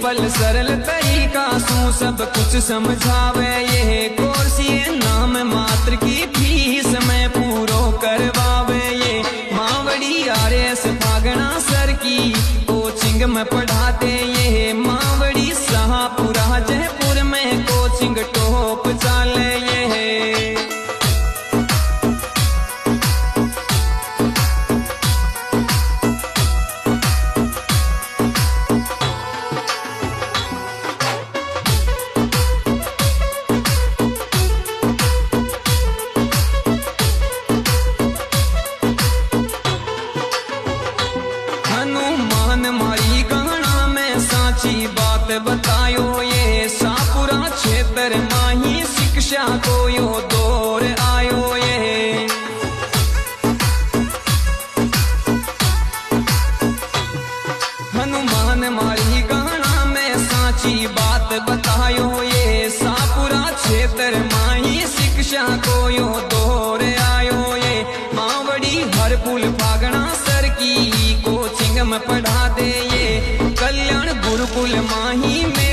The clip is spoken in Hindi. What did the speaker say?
सिंपल सरल तरीका सू सब कुछ समझावे ये कोर्स, ये नाम मात्र की फीस में पूरो करवावे ये मावड़ी आरएस फागणा सर की कोचिंग में पढ़ाते ये मावड़ी शाहपुरा जयपुर में कोचिंग टॉप चाले ये। हनुमान मारी गहना में साची बात बतायो ये शाहपुरा क्षेत्र माही शिक्षा को यो दौर आयो ये। हनुमान मारी गहना में साची बात बतायो ये शाहपुरा क्षेत्र माही शिक्षा को यो दौर आयो ये मावड़ी हरपुल फागणा सर की कोचिंग में पढ़ा दे ये कल्याण गुरुकुल माही में